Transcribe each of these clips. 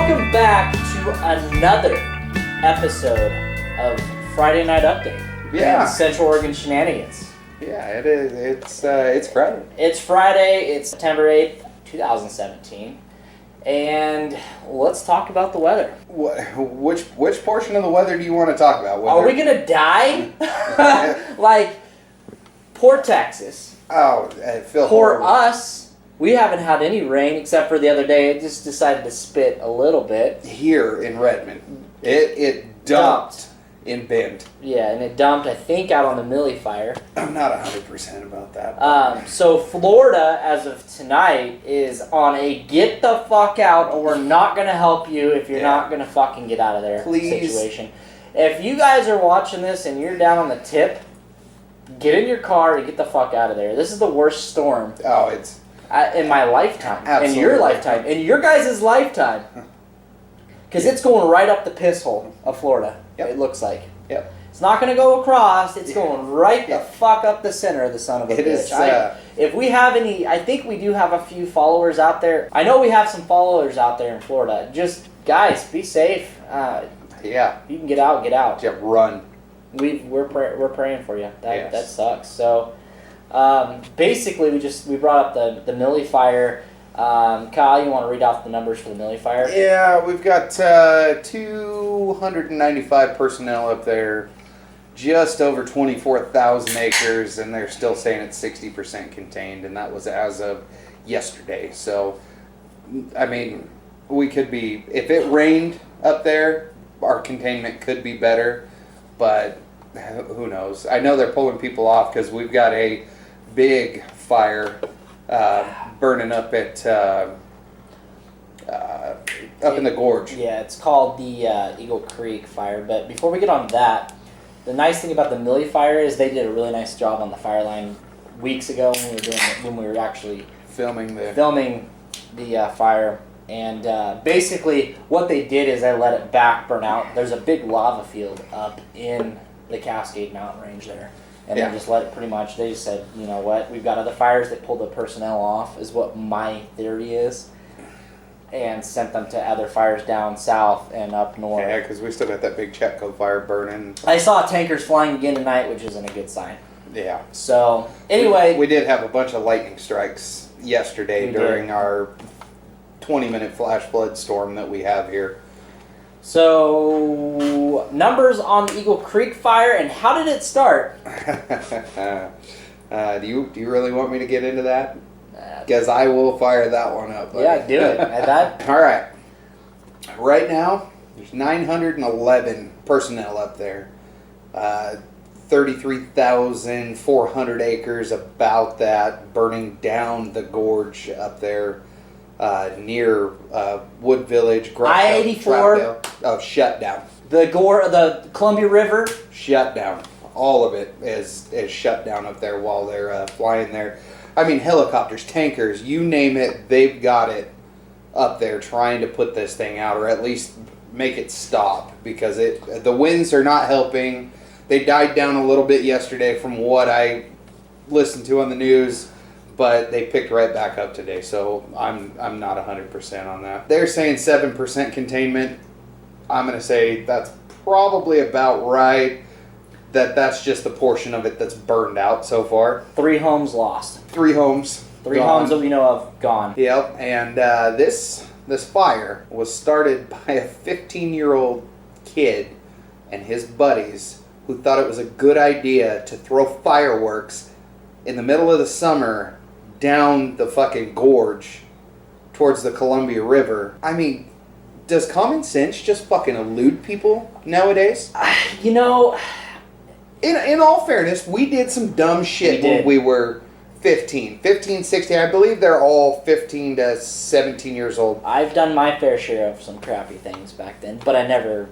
Welcome back to another episode of Friday Night Update. Yeah. Central Oregon Shenanigans. Yeah, it is. It's Friday. It's Friday. It's September 8th, 2017. And let's talk about the weather. Which portion of the weather do you want to talk about? Are we going to die? Like, poor Texas. Oh, Phil. Poor us. We haven't had any rain except for the other day. It just decided to spit a little bit. Here in Redmond. It dumped in Bend. Yeah, and it dumped, I think, out on the Millie Fire. I'm not 100% about that. So Florida, as of tonight, is on a get the fuck out or we're not going to help you if you're not going to fucking get out of there situation. If you guys are watching this and you're down on the tip, get in your car and get the fuck out of there. This is the worst storm. Oh, it's... in my lifetime. Absolutely. In your lifetime. In your guys' lifetime. Because it's going right up the piss hole of Florida. Yep. It looks like. Yep. It's not going to go across. It's going right the fuck up the center of the son of a bitch. If we have any, I think we do have a few followers out there. I know we have some followers out there in Florida. Just, guys, be safe. Yeah. You can get out, get out. Yeah, run. We're praying for you. That sucks. So, basically, we brought up the Millie Fire. Kyle, you want to read off the numbers for the Millie Fire? Yeah, we've got 295 personnel up there, just over 24,000 acres, and they're still saying it's 60% contained, and that was as of yesterday. So, I mean, we could be, if it rained up there, our containment could be better, but who knows? I know they're pulling people off because we've got a big fire burning up at up in the gorge. Yeah, it's called the Eagle Creek Fire. But before we get on that, the nice thing about the Millie Fire is they did a really nice job on the fire line weeks ago when we were actually filming the fire. And basically, what they did is they let it back burn out. There's a big lava field up in the Cascade Mountain Range there. And they just let it they just said, you know what, we've got other fires that pulled the personnel off, is what my theory is, and sent them to other fires down south and up north. Yeah, because we still got that big Chetco fire burning. I saw tankers flying again tonight, which isn't a good sign. Yeah. So, anyway. We did have a bunch of lightning strikes yesterday during our 20-minute flash flood storm that we have here. So, numbers on the Eagle Creek Fire, and how did it start? Do you really want me to get into that? Because I will fire that one up. Yeah, do it. All right. Right now, there's 911 personnel up there. 33,400 acres, about that, burning down the gorge up there. Near Wood Village, I-84. Oh, shut down. The Columbia River. Shut down. All of it is shut down up there while they're flying there. I mean, helicopters, tankers, you name it, they've got it up there trying to put this thing out, or at least make it stop, because the winds are not helping. They died down a little bit yesterday from what I listened to on the news. But they picked right back up today, so I'm not 100% on that. They're saying 7% containment. I'm going to say that's probably about right. That's just the portion of it that's burned out so far. 3 homes lost. 3 homes. 3 homes that we know of gone. Yep, and this fire was started by a 15-year-old kid and his buddies who thought it was a good idea to throw fireworks in the middle of the summer down the fucking gorge towards the Columbia River. I mean, does common sense just fucking elude people nowadays? You know, in all fairness, we did some dumb shit when we were 15, 16. I believe they're all 15 to 17 years old. I've done my fair share of some crappy things back then, but I never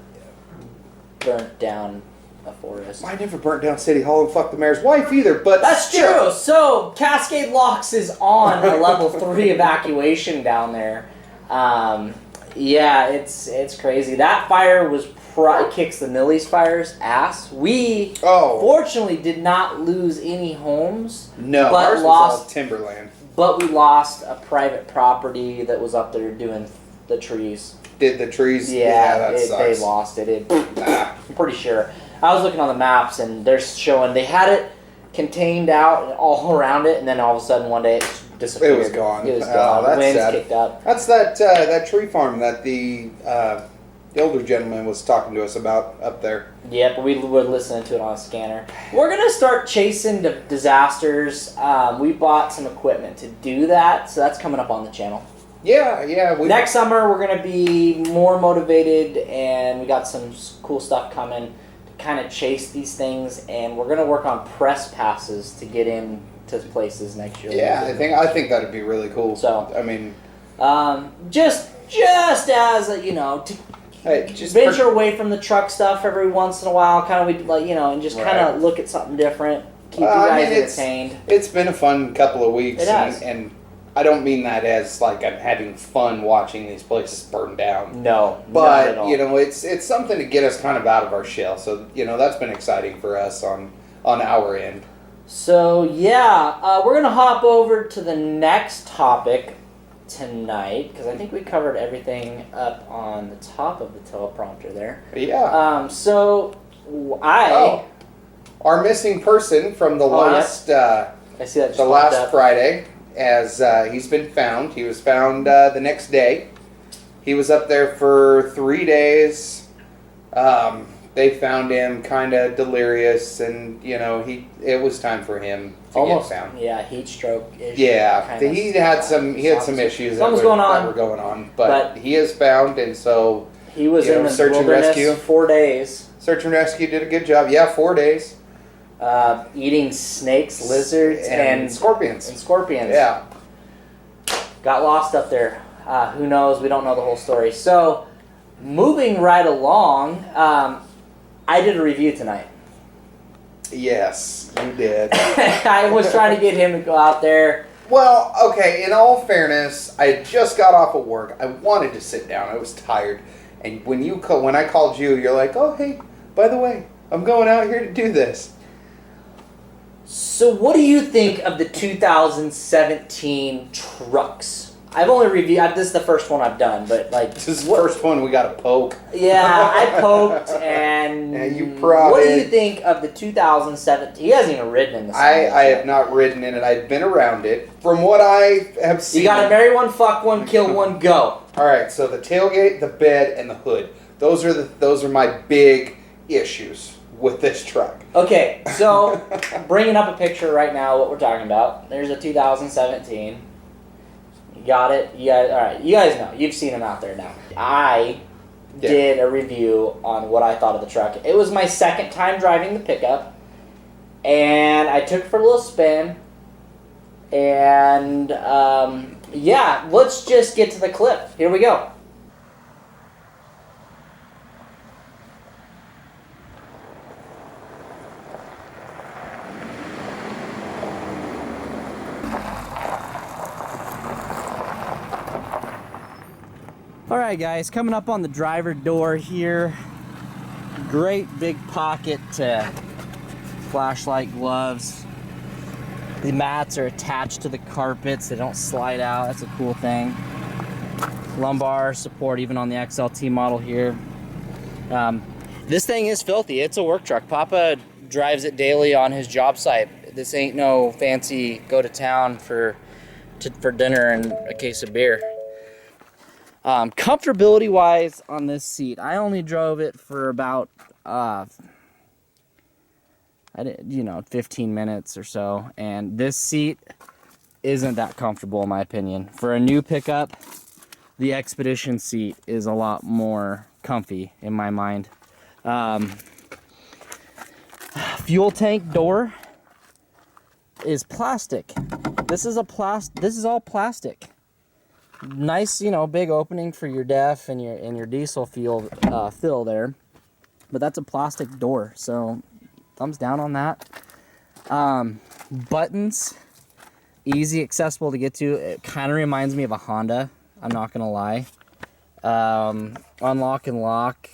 burnt down a forest. I never burnt down City Hall and fucked the mayor's wife either, but that's true. So Cascade Locks is on a level 3 evacuation down there. Yeah, it's crazy. That fire was kicks the Millie's fire's ass. We fortunately did not lose any homes. No, but ours was all timberland. But we lost a private property that was up there doing the trees. Did the trees? Yeah, that they sucks. lost it. I'm pretty sure. I was looking on the maps, and they're showing they had it contained out all around it, and then all of a sudden one day it disappeared. It was gone. It was gone. That's Winds sad. kicked up. That's that tree farm that the older gentleman was talking to us about up there. Yep, we were listening to it on a scanner. We're going to start chasing the disasters. We bought some equipment to do that, so that's coming up on the channel. Yeah. Next summer, we're going to be more motivated, and we got some cool stuff coming to kind of chase these things, and we're going to work on press passes to get in to places next year. Yeah, I think that'd be really cool. So, I mean, just as a, to just venture away from the truck stuff every once in a while, kind of and just kind of look at something different, keep you guys entertained. It's been a fun couple of weeks, It has. and I don't mean that as like I'm having fun watching these places burn down. No, but not at all. it's something to get us kind of out of our shell. So that's been exciting for us on our end. So yeah, we're gonna hop over to the next topic tonight because I think we covered everything up on the top of the teleprompter there. Yeah. So our missing person from the last I see that just the popped last up. Friday, as he's been found. He was found the next day. He was up there for 3 days. They found him kind of delirious, and it was time for him to get found. Yeah, heat stroke issue. Yeah, he had some issues that were going on, but he is found, and so he was in the search and wilderness rescue. 4 days. Search and rescue did a good job. Yeah, 4 days. Eating snakes, lizards, and scorpions. Yeah. Got lost up there. Who knows? We don't know the whole story. So, moving right along, I did a review tonight. Yes, you did. I was trying to get him to go out there. Well, okay, in all fairness, I just got off of work. I wanted to sit down. I was tired. And when I called you, you're like, oh, hey, by the way, I'm going out here to do this. So what do you think of the 2017 trucks? I've only reviewed, this is the first one I've done, but This is the first one we got to poke. Yeah, I poked, and yeah, you prodded. What do you think of the 2017? He hasn't even ridden in the I have not ridden in it. I've been around it. From what I have seen... You gotta marry one, fuck one, kill one, go. Alright, so the tailgate, the bed, and the hood. Those are my big issues with this truck. Okay, so bringing up a picture right now, what we're talking about. There's a 2017. You got it? You guys, all right, you guys know. You've seen them out there now. I did a review on what I thought of the truck. It was my second time driving the pickup, and I took it for a little spin. And, yeah, let's just get to the clip. Here we go. Alright guys, coming up on the driver door here. Great big pocket to flashlight gloves. The mats are attached to the carpets, they don't slide out, that's a cool thing. Lumbar support even on the XLT model here. This thing is filthy, it's a work truck. Papa drives it daily on his job site. This ain't no fancy go to town for dinner and a case of beer. Comfortability wise on this seat, I only drove it for about 15 minutes or so, and this seat isn't that comfortable in my opinion. For a new pickup, the Expedition seat is a lot more comfy in my mind. Fuel tank door is plastic. This is all plastic. Nice, big opening for your def and your diesel fill there, but that's a plastic door, so thumbs down on that. Buttons, easy, accessible to get to. It kind of reminds me of a Honda, I'm not gonna lie. Unlock and lock,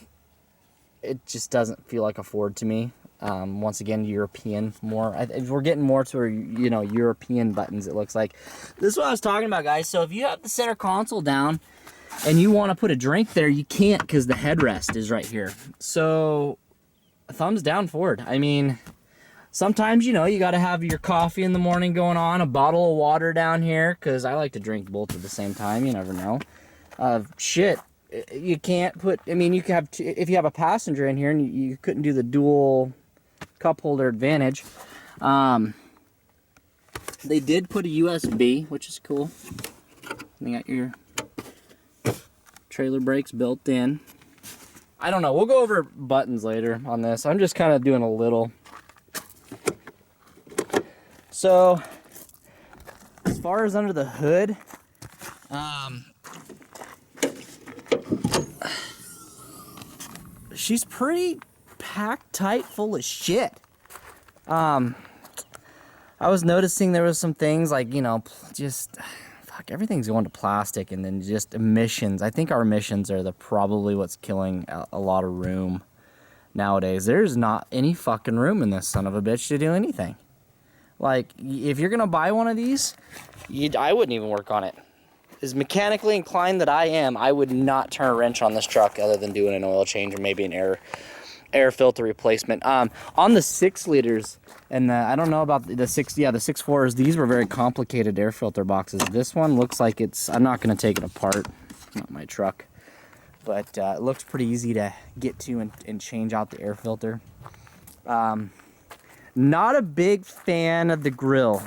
it just doesn't feel like a Ford to me. Once again, European more. We're getting more to European buttons, it looks like. This is what I was talking about, guys. So if you have the center console down, and you want to put a drink there, you can't because the headrest is right here. So, thumbs down Ford. I mean, sometimes, you know, you got to have your coffee in the morning going on, a bottle of water down here, because I like to drink both at the same time. You never know. Shit, you can't put, I mean, you can have, if you have a passenger in here and you couldn't do the dual cup holder advantage. They did put a USB, which is cool. They got your trailer brakes built in. I don't know. We'll go over buttons later on this. I'm just kind of doing a little. So, as far as under the hood, she's pretty packed tight full of shit. I was noticing there was some things like, you know, just, fuck, everything's going to plastic, and then just emissions. I think our emissions are probably what's killing a lot of room nowadays. There's not any fucking room in this son of a bitch to do anything. Like, if you're gonna buy one of these, I wouldn't even work on it. As mechanically inclined that I am, I would not turn a wrench on this truck other than doing an oil change or maybe an air filter replacement. On the 6 liters, and I don't know about the 6.4s, these were very complicated air filter boxes. This one looks like I'm not gonna take it apart, not my truck, but it looks pretty easy to get to and change out the air filter. Not a big fan of the grill.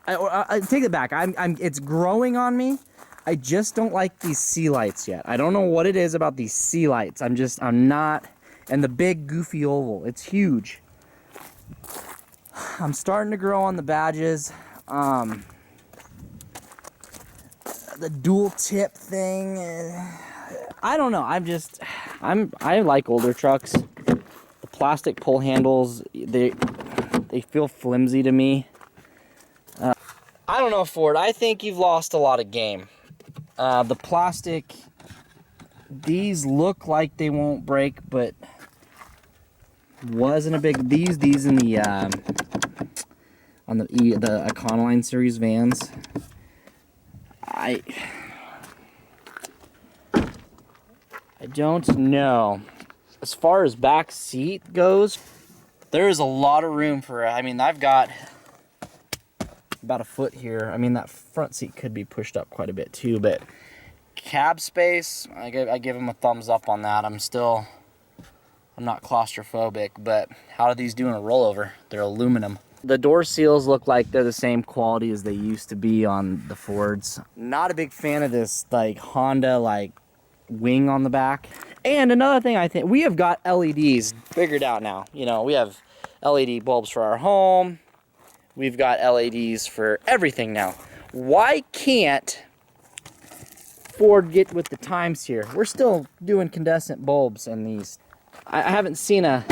I take it back. It's growing on me. I just don't like these sea lights yet. I don't know what it is about these sea lights. I'm not. And the big goofy oval. It's huge. I'm starting to grow on the badges. The dual tip thing. I don't know. I like older trucks. The plastic pull handles, they feel flimsy to me. I don't know, Ford. I think you've lost a lot of game. The plastic, these look like they won't break, but wasn't a big. These in the on the Econoline series vans. I don't know. As far as back seat goes, there is a lot of room for, I mean, I've got about a foot here. I mean, that front seat could be pushed up quite a bit too, but cab space, I give them a thumbs up on that. I'm not claustrophobic, but how do these do in a rollover? They're aluminum. The door seals look like they're the same quality as they used to be on the Fords. Not a big fan of this like Honda like wing on the back. And another thing, I think we have got LEDs figured out now. You know, we have LED bulbs for our home. We've got LEDs for everything now. Why can't Ford get with the times here? We're still doing incandescent bulbs in these. I haven't seen a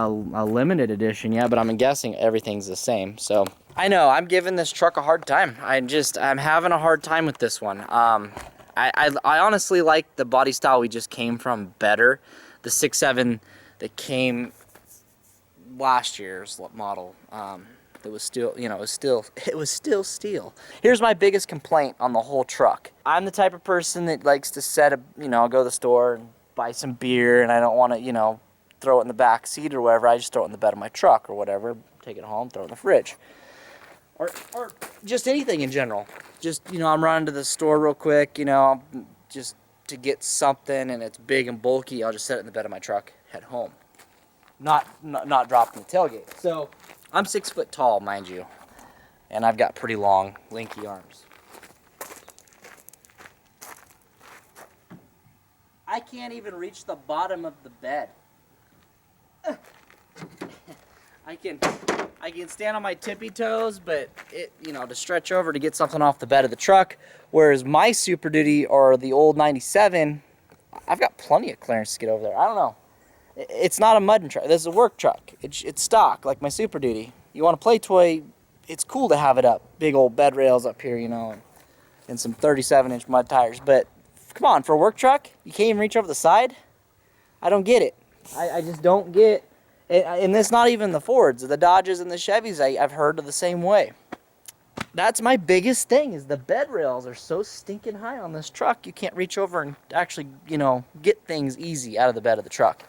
limited edition yet, but I'm guessing everything's the same. So I know I'm giving this truck a hard time. I'm having a hard time with this one. I honestly like the body style we just came from better. The 6.7 that came last year's model. It was still, you know, it was still steel. Here's my biggest complaint on the whole truck. I'm the type of person that likes to go to the store and buy some beer, and I don't want to, you know, throw it in the back seat or whatever. I just throw it in the bed of my truck or whatever, take it home, throw it in the fridge. Or just anything in general. Just, you know, I'm running to the store real quick, you know, just to get something and it's big and bulky, I'll just set it in the bed of my truck, head home. Not drop in the tailgate. So I'm 6 foot tall, mind you, and I've got pretty long, lanky arms. I can't even reach the bottom of the bed. I can stand on my tippy toes, but to stretch over to get something off the bed of the truck. Whereas my Super Duty or the old 97, I've got plenty of clearance to get over there. I don't know. It's not a mud truck. This is a work truck. It's stock, like my Super Duty. You want to play toy, it's cool to have it up. Big old bed rails up here, you know, and some 37-inch mud tires. But come on, for a work truck, you can't even reach over the side? I don't get it. I just don't get it. And it's not even the Fords. The Dodges and the Chevys, I've heard are the same way. That's my biggest thing, is the bed rails are so stinking high on this truck, you can't reach over and actually, get things easy out of the bed of the truck.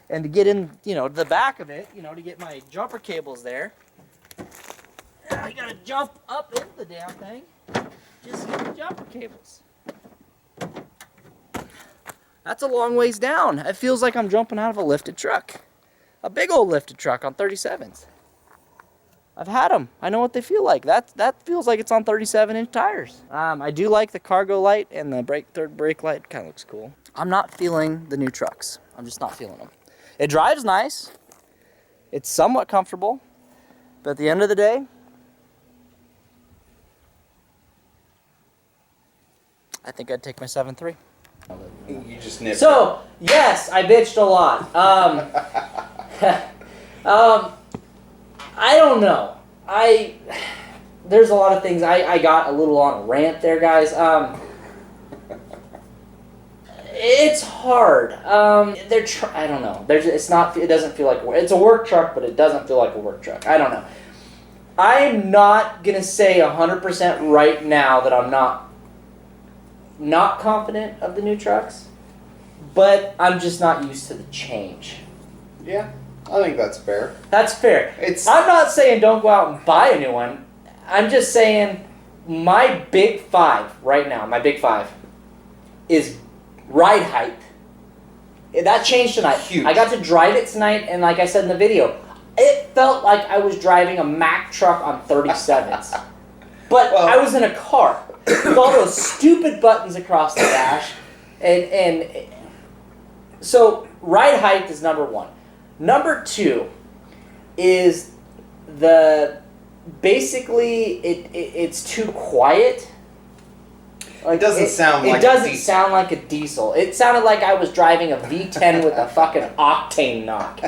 And to get in, to the back of it, to get my jumper cables there, I gotta jump up into the damn thing just to get the jumper cables. That's a long ways down. It feels like I'm jumping out of a lifted truck. A big old lifted truck on 37s. I've had them. I know what they feel like. That feels like it's on 37-inch tires. I do like the cargo light, and the third brake light kind of looks cool. I'm not feeling the new trucks. I'm just not feeling them. It drives nice. It's somewhat comfortable. But at the end of the day, I think I'd take my 7.3. You just nipped So, yes, I bitched a lot. I don't know. There's a lot of things. I got a little on a rant there, guys. It's hard. I don't know. It doesn't feel like it's a work truck, but it doesn't feel like a work truck. I don't know. I'm not gonna say 100% right now that I'm not confident of the new trucks, but I'm just not used to the change. Yeah, I think that's fair. That's fair. I'm not saying don't go out and buy a new one. I'm just saying my big five right now, is ride height. That changed tonight. Huge. I got to drive it tonight, and like I said in the video, it felt like I was driving a Mack truck on 37s. But I was in a car with all those stupid buttons across the dash. And so ride height is number one. Number two is it's too quiet. It doesn't sound like a diesel. It sounded like I was driving a V10 with a fucking octane knock.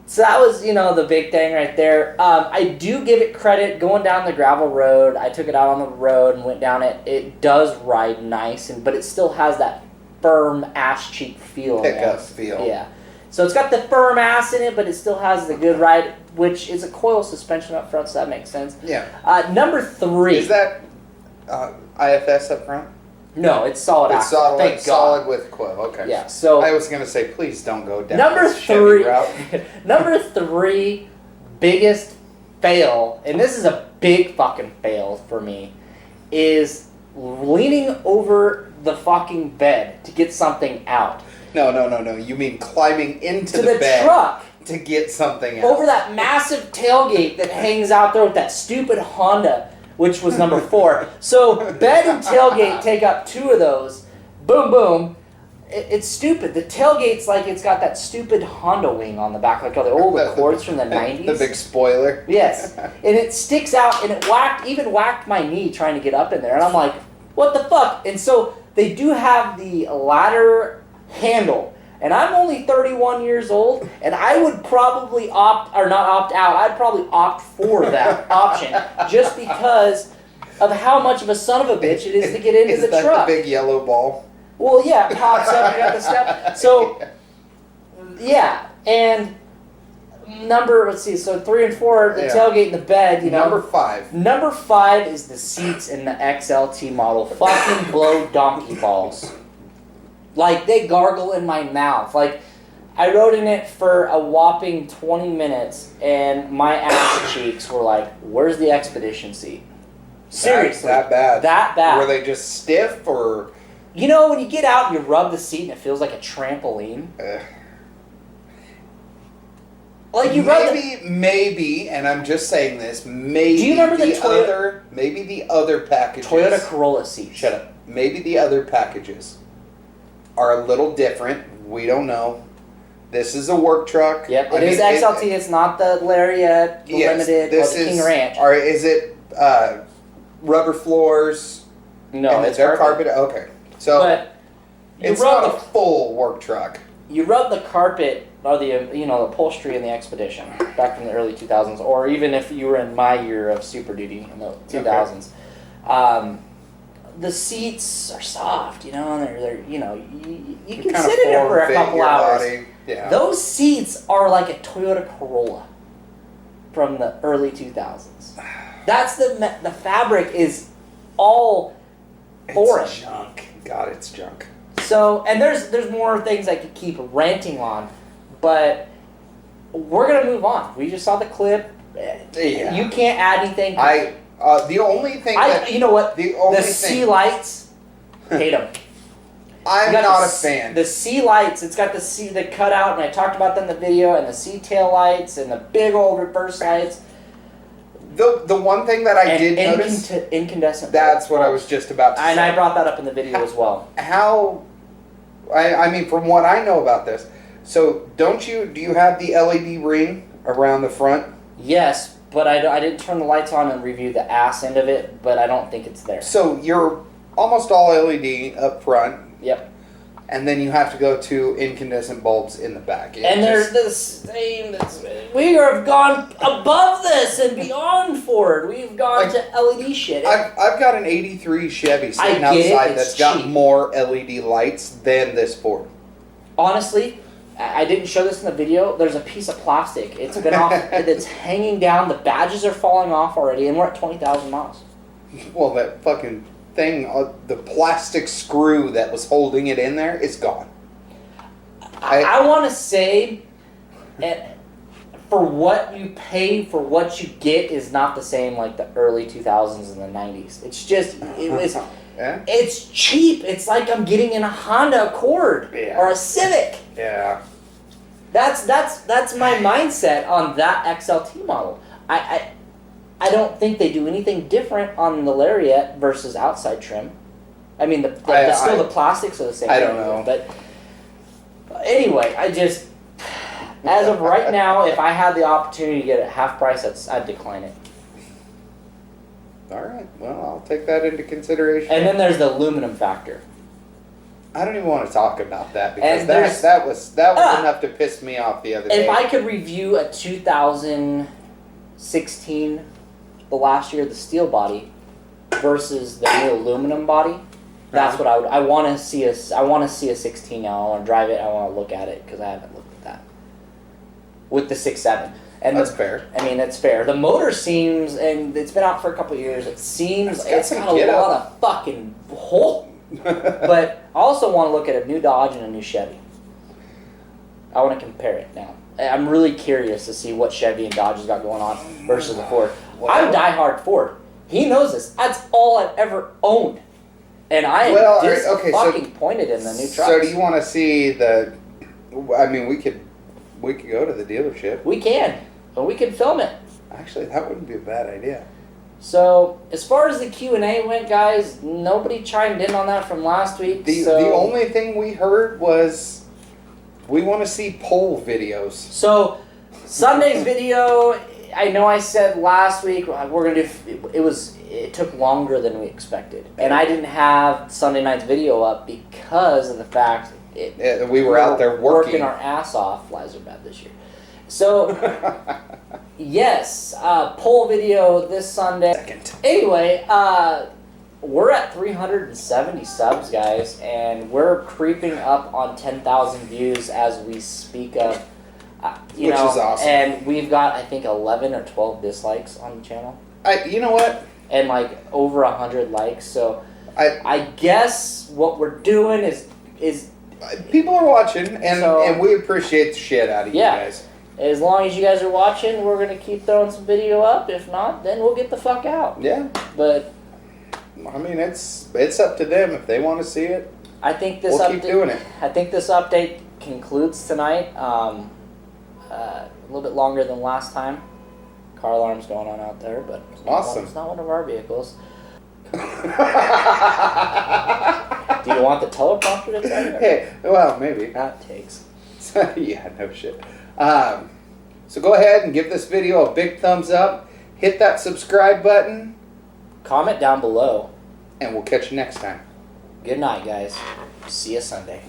So that was, the big thing right there. I do give it credit going down the gravel road. I took it out on the road and went down it. It does ride nice, but it still has that firm ass cheek feel. Pickup feel. Yeah. So it's got the firm ass in it, but it still has the good ride, which is a coil suspension up front, so that makes sense. Yeah. Number 3. Is that IFS up front? No, it's solid It's axle. Thank solid God. with coil. Okay. Yeah. So I was gonna say, please don't go down number this Chevy route. Number 3 biggest fail, and this is a big fucking fail for me, is leaning over the fucking bed to get something out. No. You mean climbing into the bed truck to get something out. Over that massive tailgate that hangs out there with that stupid Honda, which was number 4. So bed and tailgate take up 2 of those. Boom, boom. It's stupid. The tailgate's like it's got that stupid Honda wing on the back, like all the old Accords from the 90s. The big spoiler. Yes. And it sticks out, and it whacked my knee trying to get up in there. And I'm like, what the fuck? And so they do have the ladder handle. And I'm only 31 years old, and I would probably I'd probably opt for that option just because of how much of a son of a bitch it is to get into the truck. Is that the big yellow ball? Well, yeah, it pops up, you got the step. So, yeah, and so 3 and 4, the tailgate and the bed, Number 5. Number 5 is the seats in the XLT model. Fucking blow donkey balls. Like, they gargle in my mouth. Like, I rode in it for a whopping 20 minutes, and my ass cheeks were like, where's the Expedition seat? Seriously. That bad? That bad. Were they just stiff, or...? When you get out and you rub the seat and it feels like a trampoline. Like you maybe, and I'm just saying this, maybe do you remember the maybe the other packages... Toyota Corolla seats. Shut up. Maybe the other packages are a little different. We don't know. This is a work truck. Yep, it is XLT. It's not the Lariat, the Limited, or the King Ranch. Or is it rubber floors? No, it's carpet. Okay, so but it's not a full work truck. You rub the carpet or the upholstery in the Expedition back from the early 2000s, or even if you were in my year of Super Duty in the 2000s. Okay. The seats are soft, and they're you can sit in it for a couple hours. Yeah. Those seats are like a Toyota Corolla from the early 2000s. That's the fabric is all foreign. It's junk. God, it's junk. So, and there's more things I could keep ranting on, but we're gonna move on. We just saw the clip. Yeah. You can't add anything. The only thing you know what? The sea lights, hate them. I'm not a fan. The sea lights, it's got the cutout, and I talked about that in the video, and the sea tail lights, and the big old reverse lights. The one thing that I did notice, incandescent. that's what I was just about to say. And I brought that up in the video as well. I mean, from what I know about this, so do you have the LED ring around the front? Yes, but I didn't turn the lights on and review the ass end of it, but I don't think it's there. So you're almost all LED up front. Yep. And then you have to go to incandescent bulbs in the back. There's the same. We have gone above this and beyond Ford. We've gone to LED shit. I've got an '83 Chevy sitting outside that's got more LED lights than this Ford. Honestly, I didn't show this in the video. There's a piece of plastic. It's been off. It's hanging down. The badges are falling off already, and we're at 20,000 miles. Well, that fucking thing, the plastic screw that was holding it in there is gone. I want to say, for what you pay for what you get is not the same like the early 2000s and the 90s. It's just, Yeah? It's cheap. It's like I'm getting in a Honda Accord or a Civic. Yeah. That's my mindset on that XLT model. I don't think they do anything different on the Lariat versus outside trim. I mean, the plastics are the same. I don't know. But anyway, as of right now, if I had the opportunity to get it at half price, I'd decline it. All right. Well, I'll take that into consideration. And then there's the aluminum factor. I don't even want to talk about that because that was enough to piss me off the other day. If I could review a 2016, the last year, the steel body versus the new aluminum body, that's what I want to see. I want to see a 16 now. I want to drive it. I want to look at it because I haven't looked at that with the 6.7. And that's fair. I mean, that's fair. The motor seems, and it's been out for a couple of years. It seems it's got a lot of fucking hole. But I also want to look at a new Dodge and a new Chevy. I want to compare it now. I'm really curious to see what Chevy and Dodge has got going on versus the Ford. I'm a diehard Ford. He knows this. That's all I've ever owned. And I am disappointed in the new trucks. So do you want to see the... I mean, we could go to the dealership. We can. But we can film it. Actually, that wouldn't be a bad idea. So, as far as the Q&A went, guys, nobody chimed in on that from last week. The only thing we heard was we want to see poll videos. So, Sunday's video, I know I said last week we're going to do... It took longer than we expected. And I didn't have Sunday night's video up because of the fact... we were out there working our ass off. Flies are bad this year. So, yes, poll video this Sunday. Second. Anyway, we're at 370 subs, guys, and we're creeping up on 10,000 views as we speak of. Which is awesome. And we've got, I think, 11 or 12 dislikes on the channel. You know what? And like over 100 likes. So, I guess what we're doing is people are watching, and we appreciate the shit out of you guys. As long as you guys are watching, we're going to keep throwing some video up. If not, then we'll get the fuck out. Yeah. But I mean, it's up to them if they want to see it. I think this keep doing it. I think this update concludes tonight. A little bit longer than last time. Car alarm's going on out there, but awesome. It's not one of our vehicles. Do you want the teleprompter to tell you? Hey, well, maybe. That takes. Yeah, no shit. So go ahead and give this video a big thumbs up. Hit that subscribe button. Comment down below. And we'll catch you next time. Good night, guys. See you Sunday.